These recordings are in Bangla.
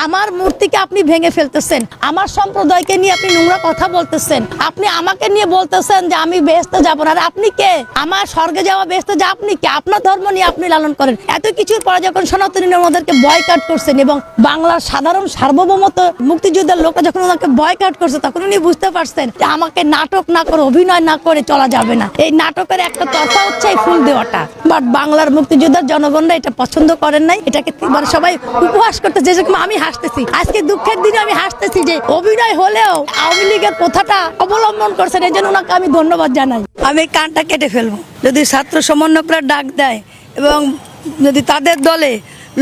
আমার মূর্তিকে আপনি ভেঙে ফেলতেছেন, আমার সম্প্রদায়কে নিয়ে আপনি নোংরা কথা বলতেছেন, আপনি আমাকে নিয়ে বলতেছেন যে আমি বেহেশতে যাব না। আর আপনি কে? আমার স্বর্গে যাওয়া বেহেশতে যা আপনি কে? আপনার ধর্ম নিয়ে আপনি লালন করেন। এত কিছুর পরে যখন সনাতনীরা ওদেরকে বয়কট করছেন এবং বাংলার সাধারণ সার্বভৌমত্ব মুক্তিযুদ্ধের লোকরা যখন ওনাকে বয়কট করছে, তখন উনি বুঝতে পারছেন যে আমাকে নাটক না করে, অভিনয় না করে চলা যাবে না। এই নাটকের একটা তরফা হচ্ছে এই ফুল দেওয়াটা। বাট বাংলার মুক্তিযোদ্ধার জনগণরা এটা পছন্দ করেন নাই। এটাকে সবাই উপহাস করতে, যেরকম আমি হাসতেছি আজকে, দুঃখের দিনে আমি হাসতেছি যে অভিনয় হলেও আওয়ামী লীগের প্রথাটা অবলম্বন করছেন। এই জন্য ওনাকে আমি ধন্যবাদ জানাই। আমি কানটা কেটে ফেলবো যদি ছাত্র সমন্বয়করা ডাক দেয় এবং যদি তাদের দলে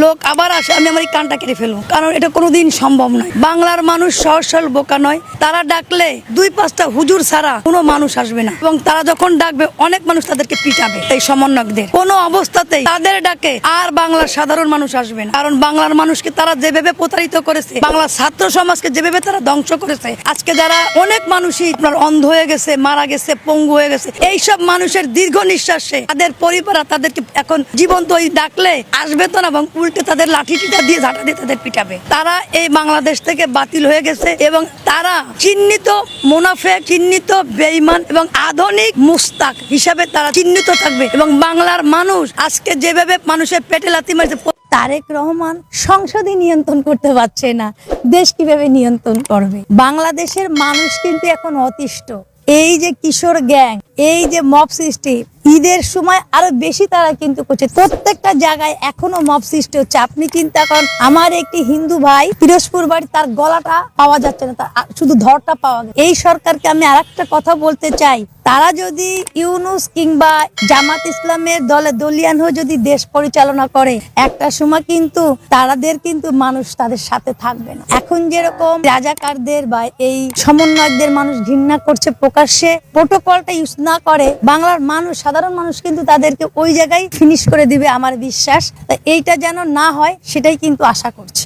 লোক আবার আসে, আমি আমার এই কানটা কেটে ফেলবো। কারণ এটা কোনোদিন সম্ভব নয়। বাংলার মানুষ সহজ সরল বোকা নয়। তারা ডাকলে 2-5টা হুজুর ছাড়া কোনো মানুষ আসবে না, এবং তারা যখন ডাকবে অনেক মানুষ তাদেরকে পিটাবে। এই সমন্বয়কদের কোনো অবস্থাতেই তাদের ডাকে আর বাংলার সাধারণ মানুষ আসবে না। কারণ বাংলার মানুষকে তারা যেভাবে প্রতারিত করেছে, বাংলার ছাত্র সমাজকে যেভাবে তারা ধ্বংস করেছে, আজকে যারা অনেক মানুষই আপনার অন্ধ হয়ে গেছে, মারা গেছে, পঙ্গু হয়ে গেছে, এইসব মানুষের দীর্ঘ নিঃশ্বাসে তাদের পরিবার তাদেরকে এখন জীবন্ত ডাকলে আসবে তো না, এবং উল্টে তাদের লাঠিটা দিয়ে ঝাঁটা দিয়ে তাদের পিটাবে। তারা এই বাংলাদেশ থেকে বাতিল হয়ে গেছে এবং তারা চিহ্নিত মুনাফেক, চিহ্নিত বেঈমান এবং আধুনিক মুস্তাক হিসাবে তারা চিহ্নিত থাকবে। এবং বাংলার মানুষ আজকে যেভাবে মানুষের পেটে লাথি মারছে, তারেক রহমান সংসদে নিয়ন্ত্রণ করতে পারছে না, দেশ কিভাবে নিয়ন্ত্রণ করবে? বাংলাদেশের মানুষ কিন্তু এখন অতিষ্ঠ। এই যে কিশোর গ্যাং, এই যে মব সৃষ্টি, ঈদের সময় আরো বেশি তারা কিন্তু করছে। প্রত্যেকটা জায়গায় এখনো মব সৃষ্টি হচ্ছে। আপনি চিন্তা করেন, আমার একটি হিন্দু ভাই পিরোজপুর বাড়ি, তার গলাটা পাওয়া যাচ্ছে না, তার শুধু ধরটা পাওয়া গেছে। এই সরকারকে আমি আরেকটা কথা বলতে চাই, তারা যদি ইউনূস কিংবা জামাত ইসলামের দলে দলিয়ান হয়ে যদি দেশ পরিচালনা করে, একটা সময় কিন্তু তাদের কিন্তু মানুষ তাদের সাথে থাকবে না। এখন যেরকম রাজাকারদের বা এই সমন্বয়কদের মানুষ ঘৃণা করছে প্রকাশ্যে, প্রোটোকলটা ইউজ না করে, বাংলার মানুষ, সাধারণ মানুষ কিন্তু তাদেরকে ওই জায়গায় ফিনিশ করে দিবে আমার বিশ্বাস। এইটা যেন না হয় সেটাই কিন্তু আশা করছি।